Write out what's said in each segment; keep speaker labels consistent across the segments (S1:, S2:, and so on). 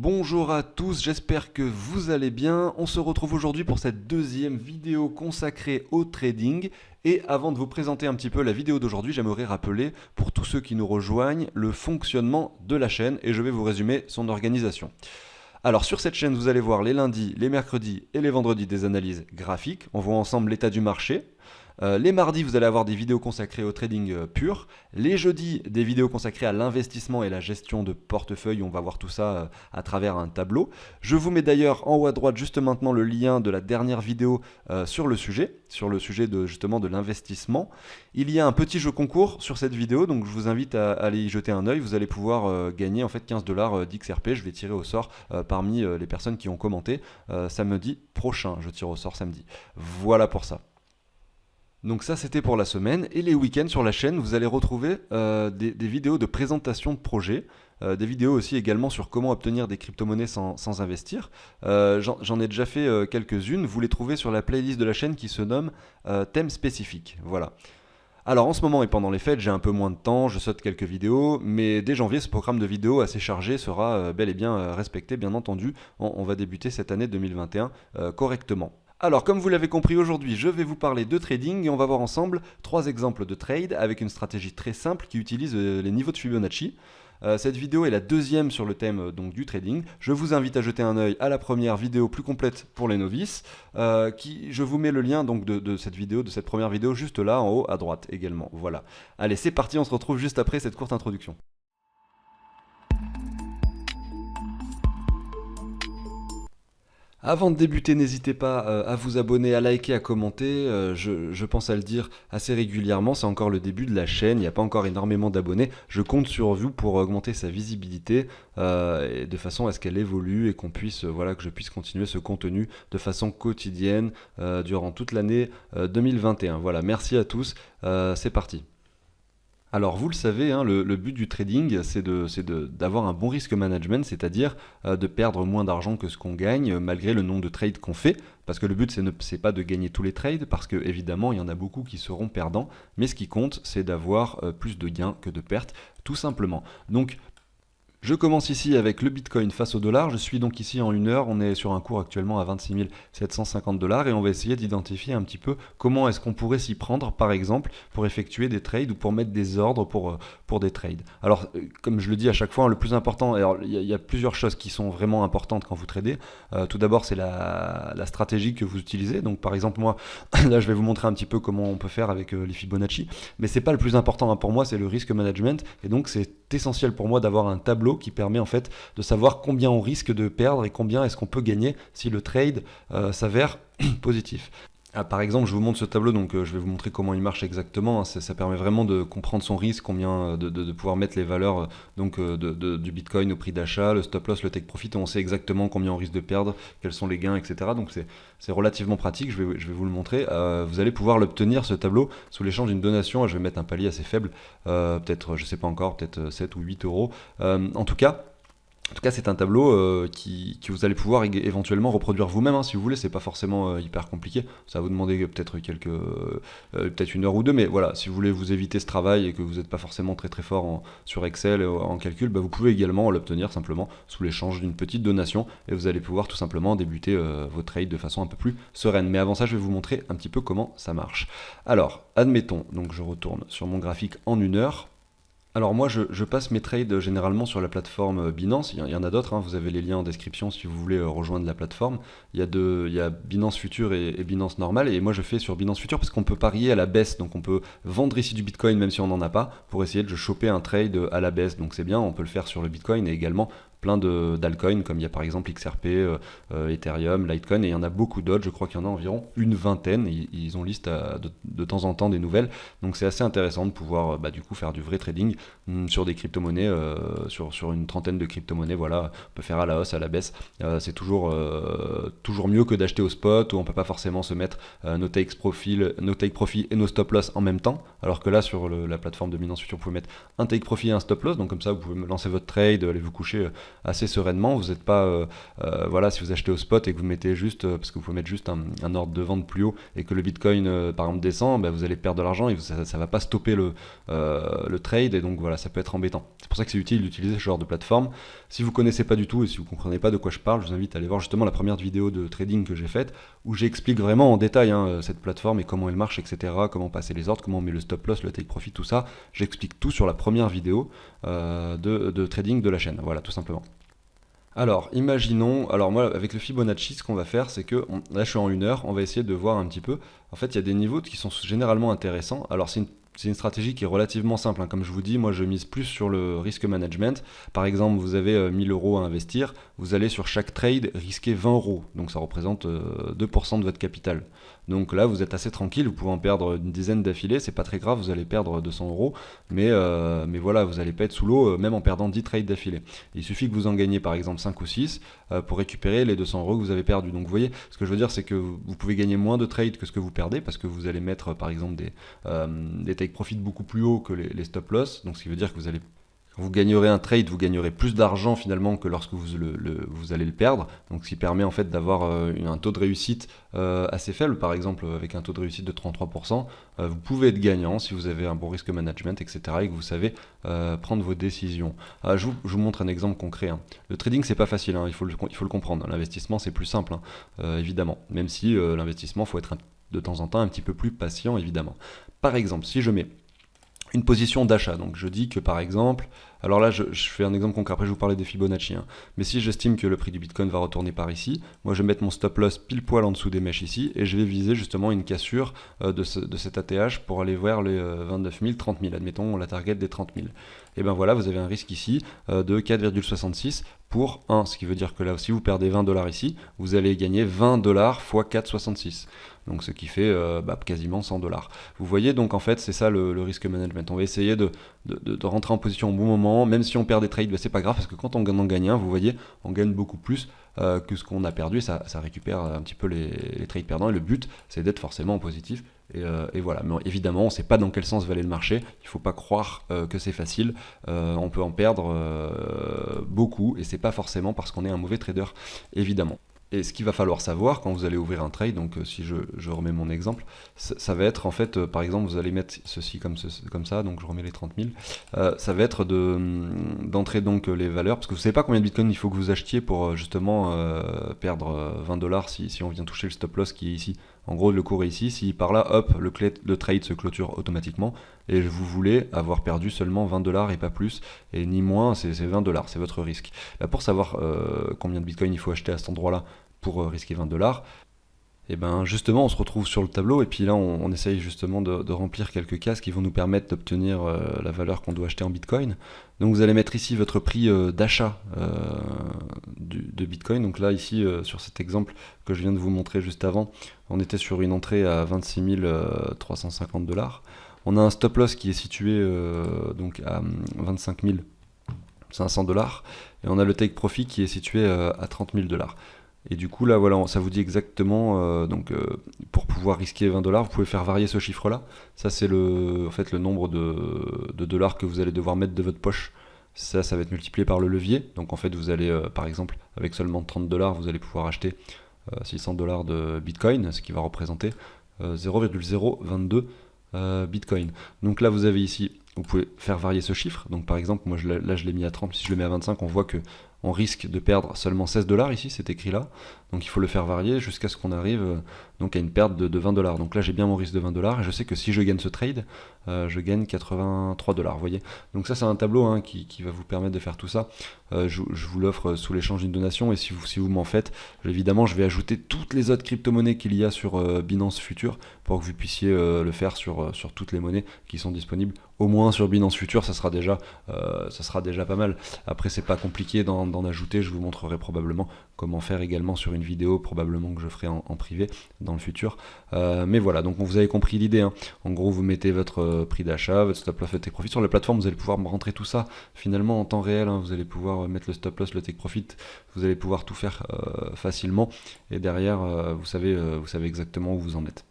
S1: Bonjour à tous, j'espère que vous allez bien. On se retrouve aujourd'hui pour cette deuxième vidéo consacrée au trading. Et avant de vous présenter un petit peu la vidéo d'aujourd'hui, j'aimerais rappeler, pour tous ceux qui nous rejoignent, le fonctionnement de la chaîne et je vais vous résumer son organisation. Alors sur cette chaîne, vous allez voir les lundis, les mercredis et les vendredis des analyses graphiques. On voit ensemble l'état du marché. Les mardis, vous allez avoir des vidéos consacrées au trading pur. Les jeudis, des vidéos consacrées à l'investissement et la gestion de portefeuille. On va voir tout ça à travers un tableau. Je vous mets d'ailleurs en haut à droite juste maintenant le lien de la dernière vidéo sur le sujet justement de l'investissement. Il y a un petit jeu concours sur cette vidéo, donc je vous invite à aller y jeter un œil. Vous allez pouvoir gagner en fait 15 $ d'XRP. Je vais tirer au sort parmi les personnes qui ont commenté samedi prochain. Je tire au sort samedi. Voilà pour ça. Donc ça c'était pour la semaine, et les week-ends sur la chaîne vous allez retrouver des vidéos de présentation de projets, des vidéos aussi également sur comment obtenir des crypto-monnaies sans investir. J'en ai déjà fait quelques-unes, vous les trouvez sur la playlist de la chaîne qui se nomme thème spécifique, voilà. Alors en ce moment et pendant les fêtes j'ai un peu moins de temps, je saute quelques vidéos, mais dès janvier ce programme de vidéos assez chargé sera bel et bien respecté bien entendu. On va débuter cette année 2021 correctement. Alors, comme vous l'avez compris aujourd'hui, je vais vous parler de trading et on va voir ensemble 3 exemples de trade avec une stratégie très simple qui utilise les niveaux de Fibonacci. Cette vidéo est la deuxième sur le thème donc, du trading. Je vous invite à jeter un œil à la première vidéo plus complète pour les novices. Je vous mets le lien donc, de cette première vidéo juste là en haut à droite également. Voilà. Allez, c'est parti, on se retrouve juste après cette courte introduction. Avant de débuter, n'hésitez pas à vous abonner, à liker, à commenter. Je pense à le dire assez régulièrement, c'est encore le début de la chaîne, il n'y a pas encore énormément d'abonnés. Je compte sur vous pour augmenter sa visibilité et de façon à ce qu'elle évolue et qu'on puisse, que je puisse continuer ce contenu de façon quotidienne durant toute l'année 2021. Voilà, merci à tous, c'est parti. Alors vous le savez, hein, le but du trading, c'est d'avoir un bon risque management, c'est-à-dire de perdre moins d'argent que ce qu'on gagne malgré le nombre de trades qu'on fait. Parce que le but, c'est pas de gagner tous les trades, parce que évidemment, il y en a beaucoup qui seront perdants. Mais ce qui compte, c'est d'avoir plus de gains que de pertes, tout simplement. Donc, je commence ici avec le Bitcoin face au dollar. Je suis donc ici en 1 heure. On est sur un cours actuellement à 26 750 $ et on va essayer d'identifier un petit peu comment est-ce qu'on pourrait s'y prendre, par exemple, pour effectuer des trades ou pour mettre des ordres pour des trades. Alors, comme je le dis à chaque fois, le plus important, alors il y a plusieurs choses qui sont vraiment importantes quand vous tradez. Tout d'abord, c'est la stratégie que vous utilisez. Donc, par exemple, moi, là, je vais vous montrer un petit peu comment on peut faire avec les Fibonacci. Mais c'est pas le plus important pour moi, c'est le risk management. Et donc, c'est essentiel pour moi d'avoir un tableau qui permet en fait de savoir combien on risque de perdre et combien est-ce qu'on peut gagner si le trade s'avère positif. Par exemple, je vous montre ce tableau, donc je vais vous montrer comment il marche exactement. Hein. Ça permet vraiment de comprendre son risque, combien de pouvoir mettre les valeurs du Bitcoin au prix d'achat, le stop loss, le take profit, et on sait exactement combien on risque de perdre, quels sont les gains, etc. Donc c'est relativement pratique, je vais vous le montrer. Vous allez pouvoir l'obtenir, ce tableau, sous l'échange d'une donation. Je vais mettre un palier assez faible, peut-être, je sais pas encore, peut-être 7 ou 8 euros. En tout cas, c'est un tableau que vous allez pouvoir éventuellement reproduire vous-même, hein, si vous voulez. C'est pas forcément hyper compliqué. Ça va vous demander peut-être peut-être 1 heure ou 2, mais voilà, si vous voulez vous éviter ce travail et que vous n'êtes pas forcément très très fort sur Excel en calcul, vous pouvez également l'obtenir simplement sous l'échange d'une petite donation et vous allez pouvoir tout simplement débuter vos trades de façon un peu plus sereine. Mais avant ça, je vais vous montrer un petit peu comment ça marche. Alors, admettons, donc je retourne sur mon graphique en 1 heure. Alors moi je passe mes trades généralement sur la plateforme Binance, il y en a d'autres, hein. Vous avez les liens en description si vous voulez rejoindre la plateforme. Il y a Binance Future et Binance Normal, et moi je fais sur Binance Future parce qu'on peut parier à la baisse, donc on peut vendre ici du Bitcoin même si on n'en a pas, pour essayer de choper un trade à la baisse, donc c'est bien, on peut le faire sur le Bitcoin et également plein d'altcoins, comme il y a par exemple XRP, Ethereum, Litecoin, et il y en a beaucoup d'autres, je crois qu'il y en a environ une vingtaine, ils ont liste de temps en temps des nouvelles, donc c'est assez intéressant de pouvoir du coup faire du vrai trading sur des crypto-monnaies, sur une trentaine de crypto-monnaies, voilà, on peut faire à la hausse, à la baisse, c'est toujours mieux que d'acheter au spot, où on peut pas forcément se mettre nos take profit et nos stop loss en même temps, alors que là sur la plateforme de Binance Future, vous pouvez mettre un take profit et un stop loss, donc comme ça vous pouvez lancer votre trade, aller vous coucher assez sereinement. Vous n'êtes pas, voilà, si vous achetez au spot et que vous mettez juste, parce que vous pouvez mettre juste un ordre de vente plus haut et que le Bitcoin par exemple descend, vous allez perdre de l'argent et ça ne va pas stopper le trade, et donc voilà, ça peut être embêtant. C'est pour ça que c'est utile d'utiliser ce genre de plateforme. Si vous ne connaissez pas du tout et si vous ne comprenez pas de quoi je parle, je vous invite à aller voir justement la première vidéo de trading que j'ai faite, où j'explique vraiment en détail cette plateforme et comment elle marche, etc. Comment passer les ordres, comment on met le stop loss, le take profit, tout ça. J'explique tout sur la première vidéo de trading de la chaîne. Voilà, tout simplement. Alors, imaginons, alors moi avec le Fibonacci, ce qu'on va faire, c'est que, là je suis en 1 heure, on va essayer de voir un petit peu. En fait, il y a des niveaux qui sont généralement intéressants. Alors, c'est une stratégie qui est relativement simple, hein. Comme je vous dis, moi je mise plus sur le risk management. Par exemple, vous avez 1000 euros à investir, vous allez sur chaque trade risquer 20 euros. Donc ça représente 2% de votre capital. Donc là, vous êtes assez tranquille, vous pouvez en perdre une dizaine d'affilée, c'est pas très grave, vous allez perdre 200 euros. Mais voilà, vous n'allez pas être sous l'eau, même en perdant 10 trades d'affilée. Il suffit que vous en gagnez par exemple 5 ou 6 pour récupérer les 200 euros que vous avez perdus. Donc vous voyez, ce que je veux dire, c'est que vous pouvez gagner moins de trades que ce que vous perdez, parce que vous allez mettre par exemple des take profit beaucoup plus hauts que les stop loss. Donc ce qui veut dire que quand vous gagnerez un trade, vous gagnerez plus d'argent finalement que lorsque vous allez le perdre. Donc ce qui permet en fait d'avoir un taux de réussite assez faible. Par exemple, avec un taux de réussite de 33%, vous pouvez être gagnant si vous avez un bon risk management, etc. et que vous savez prendre vos décisions. Je vous montre un exemple concret, hein. Le trading, c'est pas facile, hein, il faut le comprendre. L'investissement, c'est plus simple, hein, évidemment. Même si l'investissement, il faut être de temps en temps un petit peu plus patient, évidemment. Par exemple, si je mets une position d'achat. Donc je dis que par exemple, alors là je fais un exemple concret, après je vais vous parler des Fibonacci, hein. Mais si j'estime que le prix du Bitcoin va retourner par ici, moi je vais mettre mon stop loss pile poil en dessous des mèches ici, et je vais viser justement une cassure de cet ATH pour aller vers les 29 000, 30 000, admettons la target des 30 000. Et ben voilà, vous avez un risque ici de 4,66 pour 1, ce qui veut dire que là, si vous perdez 20 $ ici, vous allez gagner 20 $ x 4,66. Donc ce qui fait quasiment 100 $. Vous voyez, donc en fait c'est ça le risk management. On va essayer de rentrer en position au bon moment, même si on perd des trades, c'est pas grave, parce que quand on en gagne un, vous voyez, on gagne beaucoup plus que ce qu'on a perdu, et ça récupère un petit peu les trades perdants, et le but c'est d'être forcément en positif. Et voilà, mais évidemment on ne sait pas dans quel sens va aller le marché, il ne faut pas croire que c'est facile, on peut en perdre beaucoup, et c'est pas forcément parce qu'on est un mauvais trader, évidemment. Et ce qu'il va falloir savoir quand vous allez ouvrir un trade, donc si je remets mon exemple, ça va être en fait, par exemple, vous allez mettre ceci comme ça, donc je remets les 30 000, ça va être d'entrer donc les valeurs, parce que vous ne savez pas combien de bitcoin il faut que vous achetiez pour justement perdre 20 $ si on vient toucher le stop loss qui est ici. En gros, le cours est ici, si par là, hop, le trade se clôture automatiquement, et vous voulez avoir perdu seulement 20 $ et pas plus, et ni moins, c'est 20 $, c'est votre risque. Là, pour savoir combien de bitcoin il faut acheter à cet endroit-là pour risquer 20 $, et ben justement on se retrouve sur le tableau, et puis là on essaye justement de remplir quelques cases qui vont nous permettre d'obtenir la valeur qu'on doit acheter en bitcoin. Donc vous allez mettre ici votre prix d'achat de bitcoin. Donc là ici sur cet exemple que je viens de vous montrer juste avant, on était sur une entrée à 26 350 $. On a un stop loss qui est situé donc à 25 500 $, et on a le take profit qui est situé à 30 000 $. Et du coup là voilà, ça vous dit exactement pour pouvoir risquer 20 $, vous pouvez faire varier ce chiffre là. Ça c'est en fait le nombre de dollars que vous allez devoir mettre de votre poche. Ça va être multiplié par le levier. Donc en fait vous allez par exemple avec seulement 30 $, vous allez pouvoir acheter 600 $ de bitcoin, ce qui va représenter 0,022 bitcoin. Donc là vous avez ici, vous pouvez faire varier ce chiffre. Donc par exemple moi là je l'ai mis à 30, si je le mets à 25, on voit que on risque de perdre seulement 16 $ ici, c'est écrit là. Donc il faut le faire varier jusqu'à ce qu'on arrive donc à une perte de 20 $. Donc là j'ai bien mon risque de 20 $, et je sais que si je gagne ce trade, je gagne 83 $, vous voyez. Donc ça c'est un tableau qui va vous permettre de faire tout ça. Je vous l'offre sous l'échange d'une donation, et si vous m'en faites, évidemment je vais ajouter toutes les autres crypto-monnaies qu'il y a sur Binance Future pour que vous puissiez le faire sur toutes les monnaies qui sont disponibles. Au moins sur Binance Future, ça sera déjà pas mal. Après c'est pas compliqué d'en ajouter, je vous montrerai probablement comment faire également sur une vidéo, probablement que je ferai en privé dans le futur. Mais voilà, donc vous avez compris l'idée, hein. En gros vous mettez votre prix d'achat, votre stop loss, votre take profit sur la plateforme, vous allez pouvoir rentrer tout ça finalement en temps réel, hein. Vous allez pouvoir mettre le stop loss, le take profit, vous allez pouvoir tout faire facilement, et derrière vous savez exactement où vous en êtes.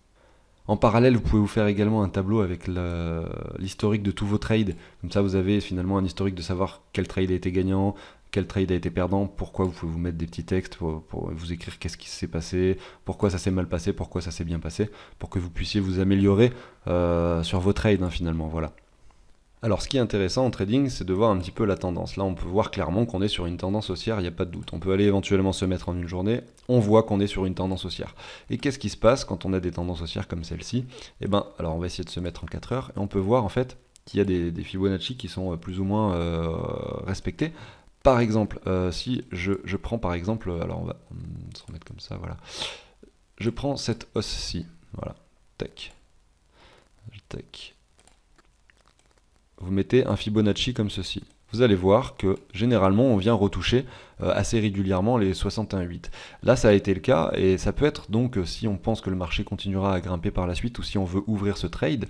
S1: En parallèle, vous pouvez vous faire également un tableau avec l'historique de tous vos trades. Comme ça, vous avez finalement un historique de savoir quel trade a été gagnant, quel trade a été perdant, pourquoi vous pouvez vous mettre des petits textes pour vous écrire qu'est-ce qui s'est passé, pourquoi ça s'est mal passé, pourquoi ça s'est bien passé, pour que vous puissiez vous améliorer sur vos trades finalement, voilà. Alors ce qui est intéressant en trading, c'est de voir un petit peu la tendance. Là on peut voir clairement qu'on est sur une tendance haussière, il n'y a pas de doute. On peut aller éventuellement se mettre en une journée, on voit qu'on est sur une tendance haussière. Et qu'est-ce qui se passe quand on a des tendances haussières comme celle-ci? Eh ben, alors on va essayer de se mettre en 4 heures, et on peut voir en fait qu'il y a des Fibonacci qui sont plus ou moins respectés. Par exemple, si je prends par exemple, alors on va se remettre comme ça, voilà. Je prends cette hausse-ci, voilà, tac, tac. Vous mettez un Fibonacci comme ceci. Vous allez voir que généralement on vient retoucher assez régulièrement les 61,8. Là ça a été le cas et ça peut être donc si on pense que le marché continuera à grimper par la suite ou si on veut ouvrir ce trade,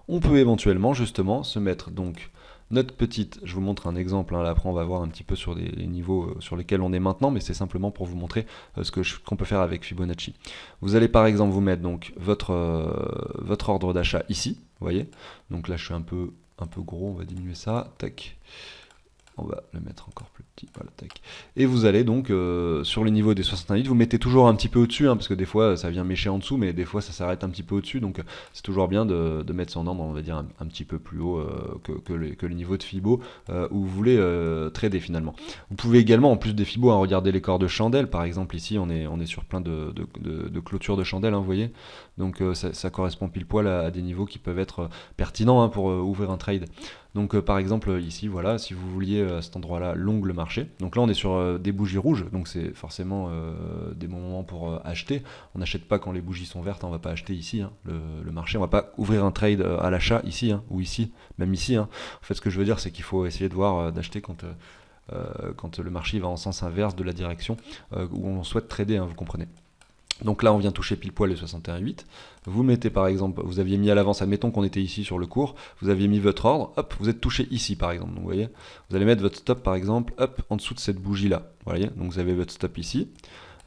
S1: on peut éventuellement justement se mettre donc notre petite, je vous montre un exemple, là après on va voir un petit peu sur les niveaux sur lesquels on est maintenant, mais c'est simplement pour vous montrer qu'on peut faire avec Fibonacci. Vous allez par exemple vous mettre donc votre ordre d'achat ici, vous voyez, donc là je suis un peu gros, on va diminuer ça, tac, on va le mettre encore plus petit, voilà, tac. Et vous allez donc sur le niveau des 68, vous mettez toujours un petit peu au-dessus, parce que des fois ça vient mécher en dessous, mais des fois ça s'arrête un petit peu au-dessus, donc c'est toujours bien de mettre son ordre, on va dire, un petit peu plus haut que le niveau de Fibo où vous voulez trader finalement. Vous pouvez également, en plus des Fibo, regarder les corps de chandelle, par exemple ici on est sur plein de clôtures de chandelle, vous voyez, donc ça correspond pile poil à des niveaux qui peuvent être pertinents pour ouvrir un trade. Donc par exemple ici, voilà, si vous vouliez à cet endroit-là l'ongle marché, donc là on est sur des bougies rouges, donc c'est forcément des bons moments pour acheter. On n'achète pas quand les bougies sont vertes, on va pas acheter ici le marché, on va pas ouvrir un trade à l'achat ici ou ici, même ici. En fait ce que je veux dire c'est qu'il faut essayer de voir d'acheter quand le marché va en sens inverse de la direction où on souhaite trader, vous comprenez. Donc là on vient toucher pile poil les 61,8. Vous mettez par exemple, vous aviez mis à l'avance, admettons qu'on était ici sur le cours, vous aviez mis votre ordre, hop, vous êtes touché ici par exemple. Donc vous voyez, vous allez mettre votre stop par exemple, hop, en dessous de cette bougie là. Vous voyez, donc vous avez votre stop ici.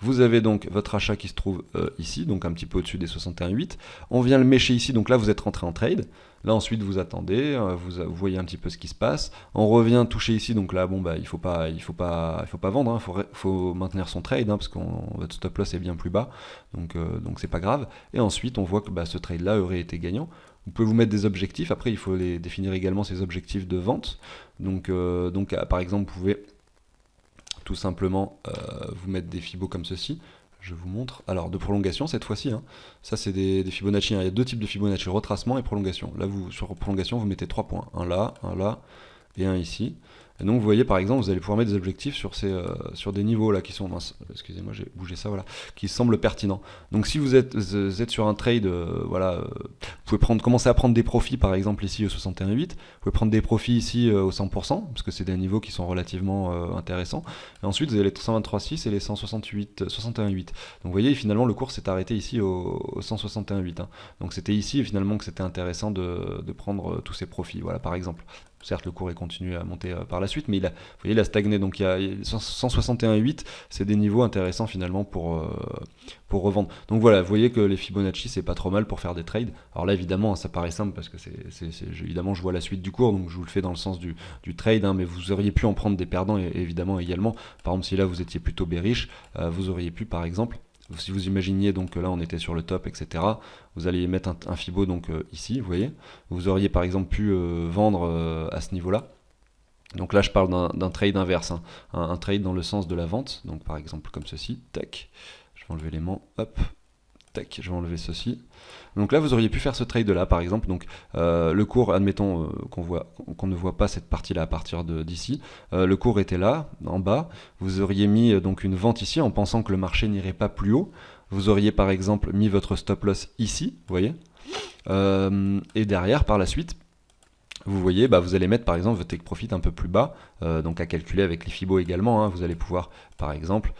S1: Vous avez donc votre achat qui se trouve ici, donc un petit peu au-dessus des 61,8. On vient le mécher ici, donc là vous êtes rentré en trade. Là ensuite vous attendez, vous voyez un petit peu ce qui se passe. On revient toucher ici, donc là bon bah il faut pas vendre, faut maintenir son trade parce que votre stop loss est bien plus bas, donc c'est pas grave. Et ensuite on voit que ce trade là aurait été gagnant. Vous pouvez vous mettre des objectifs. Après il faut les définir également, ces objectifs de vente. Donc par exemple vous pouvez tout simplement vous mettre des Fibos comme ceci. Je vous montre. Alors de prolongation cette fois-ci, ça c'est des Fibonacci, il y a deux types de Fibonacci, retracement et prolongation. Là sur prolongation vous mettez 3 points, un là et un ici. Et donc vous voyez par exemple vous allez pouvoir mettre des objectifs sur des niveaux là qui sont, excusez-moi j'ai bougé ça, voilà, qui semblent pertinents. Donc si vous êtes sur un trade, voilà, vous pouvez commencer à prendre des profits par exemple ici au 61,8, vous pouvez prendre des profits ici au 100%, parce que c'est des niveaux qui sont relativement intéressants. Et ensuite vous avez les 123,6 et les 61,8. Donc vous voyez finalement le cours s'est arrêté ici au 161,8. Donc c'était ici finalement que c'était intéressant de prendre tous ces profits, voilà par exemple. Certes, le cours est continué à monter par la suite, mais vous voyez, il a stagné. Donc, il y a 161,8, c'est des niveaux intéressants finalement pour revendre. Donc voilà, vous voyez que les Fibonacci, c'est pas trop mal pour faire des trades. Alors là, évidemment, ça paraît simple parce que évidemment, je vois la suite du cours, donc je vous le fais dans le sens du trade, mais vous auriez pu en prendre des perdants évidemment également. Par exemple, si là vous étiez plutôt bearish, vous auriez pu par exemple, si vous imaginiez donc là on était sur le top, etc., vous alliez mettre un Fibo donc ici, vous voyez, vous auriez par exemple pu vendre à ce niveau là. Donc là je parle d'un trade inverse, un trade dans le sens de la vente, donc par exemple comme ceci, tac, je vais enlever l'aimant, hop, tac, je vais enlever ceci. Donc là vous auriez pu faire ce trade là par exemple, donc le cours, admettons qu'on ne voit pas cette partie là à partir d'ici, le cours était là, en bas, vous auriez mis donc une vente ici en pensant que le marché n'irait pas plus haut, vous auriez par exemple mis votre stop loss ici, vous voyez, et derrière par la suite, vous voyez, vous allez mettre par exemple votre take profit un peu plus bas, donc à calculer avec les Fibo également, vous allez pouvoir par exemple,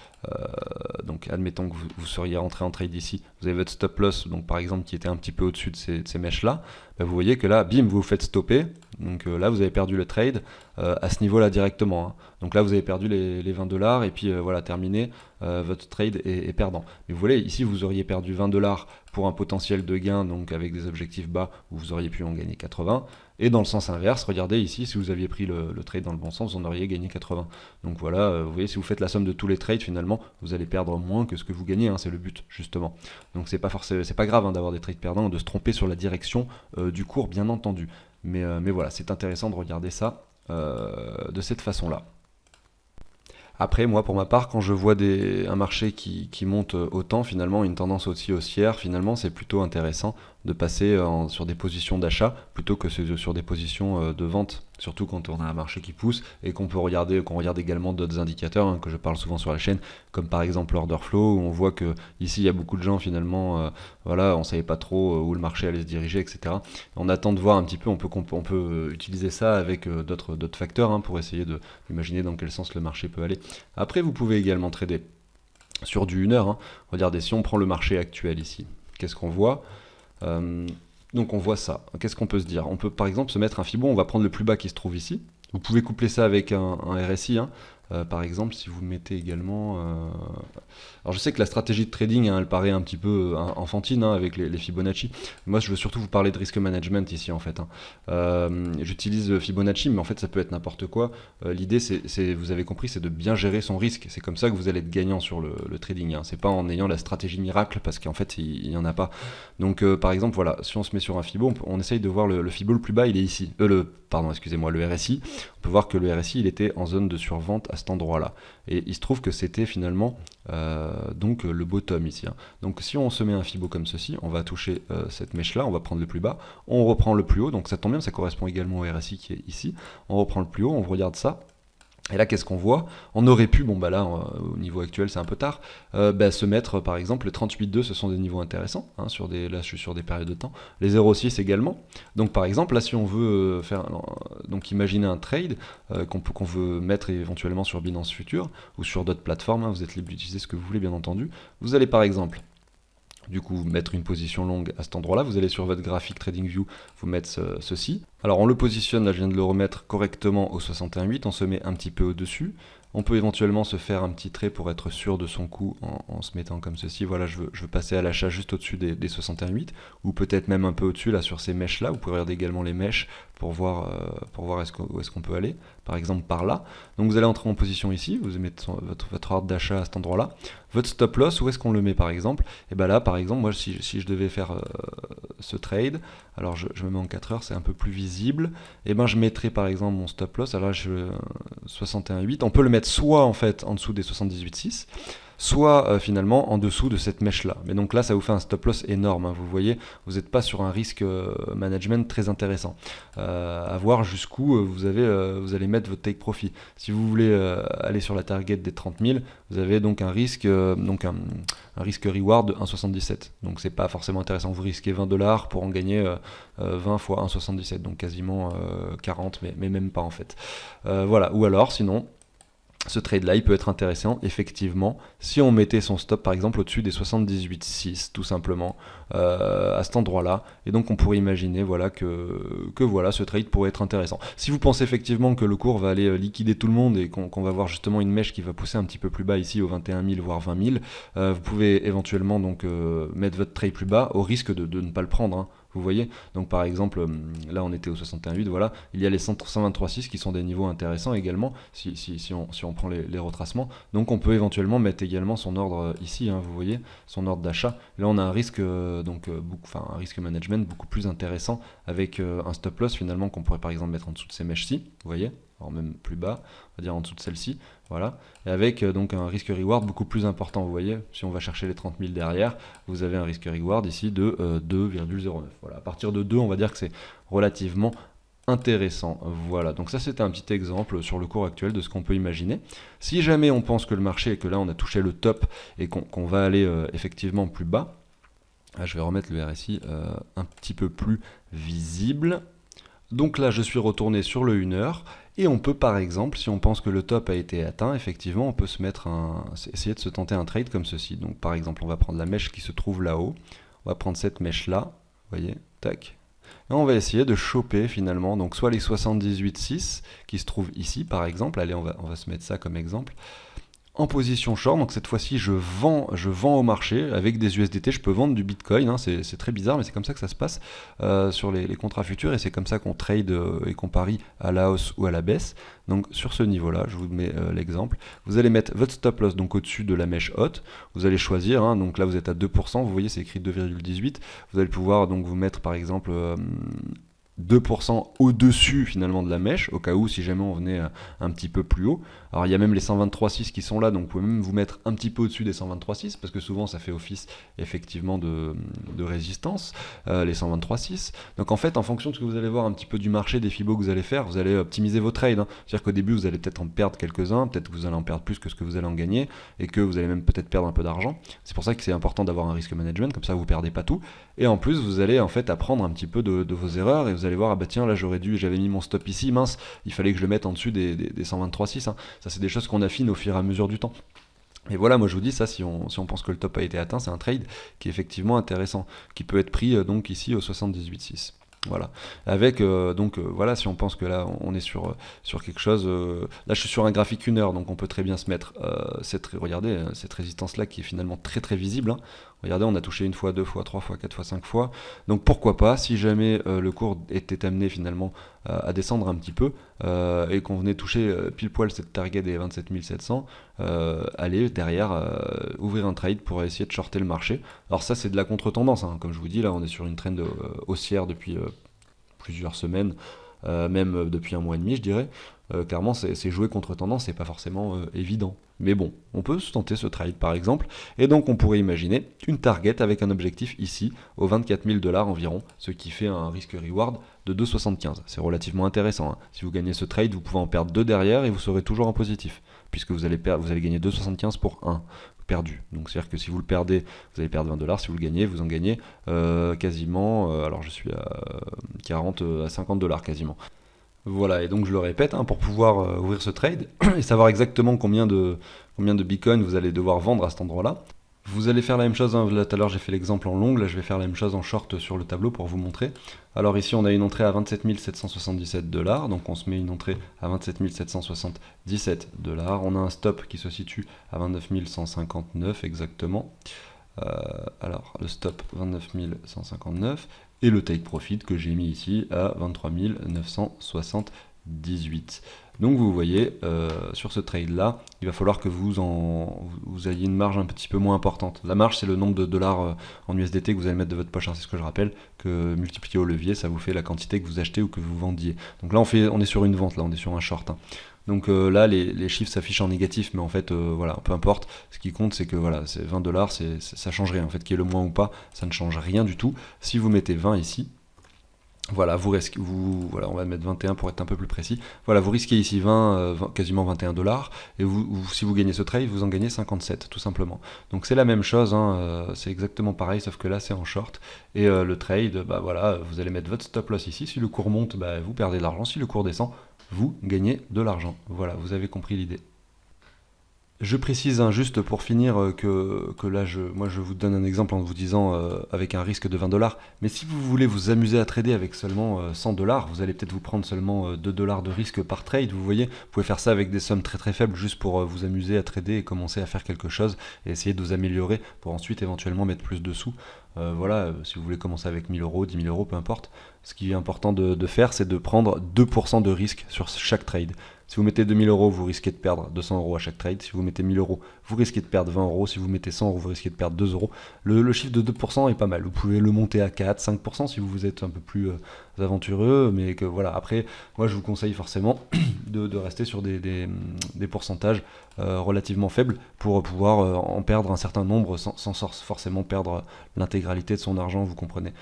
S1: donc admettons que vous seriez rentré en trade ici, vous avez votre stop loss donc par exemple qui était un petit peu au-dessus de ces mèches là, vous voyez que là bim vous vous faites stopper, Donc là, vous avez perdu le trade à ce niveau-là directement, hein. Donc là, vous avez perdu les 20 dollars et puis voilà, terminé, votre trade est perdant. Mais vous voyez, ici, vous auriez perdu 20 dollars pour un potentiel de gain, donc avec des objectifs bas où vous auriez pu en gagner 80. Et dans le sens inverse, regardez ici, si vous aviez pris le trade dans le bon sens, vous en auriez gagné 80. Donc voilà, vous voyez, si vous faites la somme de tous les trades, finalement, vous allez perdre moins que ce que vous gagnez, hein, c'est le but, justement. Donc c'est pas grave, hein, d'avoir des trades perdants ou de se tromper sur la direction du cours, bien entendu. Mais voilà, c'est intéressant de regarder ça de cette façon-là. Après, moi, pour ma part, quand je vois un marché qui monte autant, finalement, une tendance aussi haussière, finalement, c'est plutôt intéressant de passer sur des positions d'achat plutôt que sur des positions de vente. Surtout quand on a un marché qui pousse et qu'on regarde également d'autres indicateurs, hein, que je parle souvent sur la chaîne, comme par exemple l'order flow, où on voit que ici il y a beaucoup de gens finalement, voilà, on savait pas trop où le marché allait se diriger, etc. On attend de voir un petit peu, on peut utiliser ça avec d'autres facteurs, hein, pour essayer d'imaginer dans quel sens le marché peut aller. Après, vous pouvez également trader sur du 1 heure, hein. Regardez, si on prend le marché actuel ici, qu'est-ce qu'on voit? Donc on voit ça. Qu'est-ce qu'on peut se dire? On peut par exemple se mettre un Fibo, on va prendre le plus bas qui se trouve ici. Vous pouvez coupler ça avec un RSI, hein. Par exemple, si vous mettez également... Alors je sais que la stratégie de trading, hein, elle paraît un petit peu enfantine, hein, avec les Fibonacci. Moi, je veux surtout vous parler de risk management ici, en fait, hein. J'utilise Fibonacci, mais en fait, ça peut être n'importe quoi. L'idée, vous avez compris, c'est de bien gérer son risque. C'est comme ça que vous allez être gagnant sur le trading, hein. C'est pas en ayant la stratégie miracle, parce qu'en fait, il n'y en a pas. Donc, par exemple, voilà, si on se met sur un Fibo, on essaye de voir le Fibo le plus bas, il est ici. Pardon, excusez-moi, le RSI. On peut voir que le RSI, il était en zone de survente à cet endroit-là. Et il se trouve que c'était finalement donc le bottom ici, hein. Donc si on se met un Fibo comme ceci, on va toucher cette mèche-là, on va prendre le plus bas, on reprend le plus haut, donc ça tombe bien, ça correspond également au RSI qui est ici. On reprend le plus haut, on regarde ça. Et là, qu'est-ce qu'on voit? On aurait pu, bon bah là, au niveau actuel, c'est un peu tard, se mettre par exemple les 38,2, ce sont des niveaux intéressants, hein, là je suis sur des périodes de temps, les 0,6 également. Donc par exemple, là si on veut donc imaginer un trade qu'on veut mettre éventuellement sur Binance Future ou sur d'autres plateformes, hein, vous êtes libre d'utiliser ce que vous voulez bien entendu. Vous allez par exemple du coup mettre une position longue à cet endroit-là, vous allez sur votre graphique TradingView, vous mettre ceci. Alors on le positionne, là je viens de le remettre correctement au 61,8, on se met un petit peu au-dessus. On peut éventuellement se faire un petit trait pour être sûr de son coup en se mettant comme ceci. Voilà, je veux passer à l'achat juste au-dessus des 61,8 ou peut-être même un peu au-dessus là sur ces mèches-là. Vous pouvez regarder également les mèches pour voir où est-ce qu'on peut aller. Par exemple par là. Donc vous allez entrer en position ici, vous mettez votre ordre d'achat à cet endroit-là. Votre stop loss, où est-ce qu'on le met par exemple? Et bien là, par exemple, moi si je devais faire ce trade, alors je me mets en 4 heures, c'est un peu plus visible, et ben je mettrais par exemple mon stop loss, alors là je 61,8, on peut le mettre soit en fait en dessous des 78,6, soit finalement en dessous de cette mèche là. Mais donc là ça vous fait un stop loss énorme, hein. Vous voyez, vous n'êtes pas sur un risque management très intéressant. À voir jusqu'où vous allez mettre votre take profit. Si vous voulez aller sur la target des 30 000, vous avez donc un risque reward de 1,77. Donc c'est pas forcément intéressant. Vous risquez 20 dollars pour en gagner 20 fois 1,77, donc quasiment 40, mais même pas en fait. Voilà. Ou alors sinon, ce trade-là, il peut être intéressant, effectivement, si on mettait son stop, par exemple, au-dessus des 78,6, tout simplement, à cet endroit-là. Et donc, on pourrait imaginer, voilà, que voilà, ce trade pourrait être intéressant. Si vous pensez effectivement que le cours va aller liquider tout le monde et qu'on va voir justement une mèche qui va pousser un petit peu plus bas ici, aux 21 000, voire 20 000, vous pouvez éventuellement donc mettre votre trade plus bas, au risque de ne pas le prendre, hein. Vous voyez, donc par exemple, là on était au 61,8, voilà, il y a les 123,6 qui sont des niveaux intéressants également, si on prend les retracements. Donc on peut éventuellement mettre également son ordre ici, hein, vous voyez, son ordre d'achat. Là on a un risque, un risque management beaucoup plus intéressant avec un stop loss finalement qu'on pourrait par exemple mettre en dessous de ces mèches-ci, vous voyez, alors même plus bas, on va dire en dessous de celle-ci, voilà, et avec donc un risque reward beaucoup plus important, vous voyez, si on va chercher les 30 000 derrière, vous avez un risque reward ici de 2,09, voilà, à partir de 2, on va dire que c'est relativement intéressant. Voilà, donc ça c'était un petit exemple sur le cours actuel de ce qu'on peut imaginer. Si jamais on pense que le marché, et que là on a touché le top et qu'on va aller effectivement plus bas, là, je vais remettre le RSI un petit peu plus visible. Donc là, je suis retourné sur le 1 heure et on peut par exemple, si on pense que le top a été atteint, effectivement, on peut essayer de se tenter un trade comme ceci. Donc par exemple, on va prendre la mèche qui se trouve là-haut, on va prendre cette mèche-là, vous voyez, tac. Et on va essayer de choper finalement, donc soit les 78,6 qui se trouvent ici par exemple, allez on va se mettre ça comme exemple, en position short, donc cette fois-ci je vends au marché avec des USDT, je peux vendre du Bitcoin, hein, c'est très bizarre mais c'est comme ça que ça se passe sur les contrats futurs et c'est comme ça qu'on trade et qu'on parie à la hausse ou à la baisse. Donc sur ce niveau-là, je vous mets l'exemple, vous allez mettre votre stop loss donc au-dessus de la mèche haute, vous allez choisir, hein, donc là vous êtes à 2%, vous voyez c'est écrit 2,18, vous allez pouvoir donc vous mettre par exemple 2% au-dessus finalement de la mèche, au cas où si jamais on venait un petit peu plus haut. Alors il y a même les 123,6 qui sont là, donc vous pouvez même vous mettre un petit peu au-dessus des 123,6, parce que souvent ça fait office effectivement de résistance, les 123,6. Donc en fait, en fonction de ce que vous allez voir un petit peu du marché, des fibos que vous allez faire, vous allez optimiser vos trades. Hein. C'est-à-dire qu'au début vous allez peut-être en perdre quelques-uns, peut-être que vous allez en perdre plus que ce que vous allez en gagner, et que vous allez même peut-être perdre un peu d'argent. C'est pour ça que c'est important d'avoir un risque management, comme ça vous ne perdez pas tout. Et en plus vous allez en fait apprendre un petit peu de vos erreurs, et vous allez voir, ah bah tiens là j'avais mis mon stop ici, mince, il fallait que je le mette en dessus des 123,6. Hein. Ça c'est des choses qu'on affine au fur et à mesure du temps. Et voilà, moi je vous dis ça, si on pense que le top a été atteint, c'est un trade qui est effectivement intéressant, qui peut être pris donc ici au 78,6. Voilà. Avec voilà, si on pense que là on est sur quelque chose, là je suis sur un graphique 1 heure, donc on peut très bien se mettre regardez cette résistance là qui est finalement très très visible. Hein. Regardez, on a touché une fois, deux fois, trois fois, quatre fois, 5 fois. Donc pourquoi pas, si jamais le cours était amené finalement à descendre un petit peu et qu'on venait toucher pile poil cette target des 27 700, aller derrière ouvrir un trade pour essayer de shorter le marché. Alors ça c'est de la contre-tendance, hein. Comme je vous dis, là on est sur une trend haussière depuis plusieurs semaines, même depuis un mois et demi je dirais. Clairement c'est jouer contre tendance, c'est pas forcément évident. Mais bon, on peut se tenter ce trade par exemple, et donc on pourrait imaginer une target avec un objectif ici, aux 24 000 $ environ, ce qui fait un risque-reward de 2,75. C'est relativement intéressant, hein. Si vous gagnez ce trade, vous pouvez en perdre 2 derrière et vous serez toujours en positif, puisque vous allez gagner 2,75 pour 1 perdu. Donc c'est-à-dire que si vous le perdez, vous allez perdre 20 $, si vous le gagnez, vous en gagnez quasiment, alors je suis à 40 à 50 $ quasiment. Voilà, et donc je le répète, hein, pour pouvoir ouvrir ce trade et savoir exactement combien de bitcoin vous allez devoir vendre à cet endroit-là, vous allez faire la même chose, hein. Là tout à l'heure j'ai fait l'exemple en long, là je vais faire la même chose en short sur le tableau pour vous montrer. Alors ici on a une entrée à 27 777 $, donc on se met une entrée à 27 777 $, on a un stop qui se situe à 29 159 exactement. Alors le stop 29 159 et le take profit que j'ai mis ici à 23 978. Donc vous voyez, sur ce trade là, il va falloir que vous ayez une marge un petit peu moins importante. La marge c'est le nombre de dollars en USDT que vous allez mettre de votre poche, hein. C'est ce que je rappelle, que multiplié au levier, ça vous fait la quantité que vous achetez ou que vous vendiez. Donc là on est sur une vente, là on est sur un short, hein. Donc là les chiffres s'affichent en négatif, mais en fait voilà, peu importe, ce qui compte c'est que voilà, c'est 20 $, ça change rien, en fait qu'il y ait le moins ou pas, ça ne change rien du tout. Si vous mettez 20 ici, voilà, voilà, on va mettre 21 pour être un peu plus précis. Voilà, vous risquez ici 20, quasiment 21 $, et si vous gagnez ce trade, vous en gagnez 57, tout simplement. Donc c'est la même chose, hein, c'est exactement pareil, sauf que là c'est en short, et le trade, bah voilà, vous allez mettre votre stop loss ici. Si le cours monte, bah, vous perdez de l'argent. Si le cours descend, vous gagnez de l'argent. Voilà, vous avez compris l'idée. Je précise, hein, juste pour finir que là moi je vous donne un exemple en vous disant avec un risque de 20 $, mais si vous voulez vous amuser à trader avec seulement 100 $, vous allez peut-être vous prendre seulement 2 $ de risque par trade, vous voyez, vous pouvez faire ça avec des sommes très très faibles juste pour vous amuser à trader et commencer à faire quelque chose et essayer de vous améliorer pour ensuite éventuellement mettre plus de sous. Voilà, si vous voulez commencer avec 1000 €, 10 000 €, peu importe, ce qui est important de faire c'est de prendre 2% de risque sur chaque trade. Si vous mettez 2000 €, vous risquez de perdre 200 € à chaque trade. Si vous mettez 1000 €, vous risquez de perdre 20 €. Si vous mettez 100 €, vous risquez de perdre 2 €. Le chiffre de 2% est pas mal. Vous pouvez le monter à 4, 5% si vous êtes un peu plus aventureux. Mais que voilà, après, moi je vous conseille forcément de rester sur des pourcentages relativement faibles pour pouvoir en perdre un certain nombre sans forcément perdre l'intégralité de son argent, vous comprenez.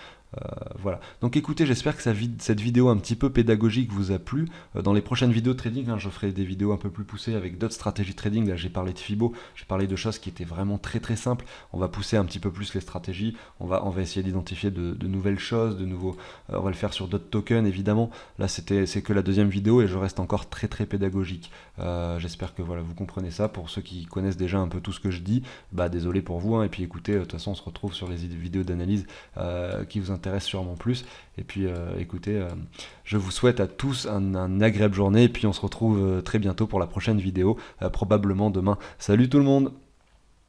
S1: Voilà. Donc écoutez, j'espère que cette vidéo un petit peu pédagogique vous a plu. Dans les prochaines vidéos de trading, hein, je ferai des vidéos un peu plus poussées avec d'autres stratégies de trading. Là j'ai parlé de Fibo, j'ai parlé de choses qui étaient vraiment très très simples. On va pousser un petit peu plus les stratégies, on va essayer d'identifier de nouvelles choses, de nouveaux. On va le faire sur d'autres tokens évidemment. Là c'est que la deuxième vidéo et je reste encore très très pédagogique. J'espère que voilà, vous comprenez ça. Pour ceux qui connaissent déjà un peu tout ce que je dis, bah désolé pour vous, hein. Et puis écoutez, de toute façon on se retrouve sur les vidéos d'analyse qui vous intéressent intéresse sûrement plus. Et puis écoutez, je vous souhaite à tous un agréable journée, et puis on se retrouve très bientôt pour la prochaine vidéo, probablement demain. Salut tout le monde!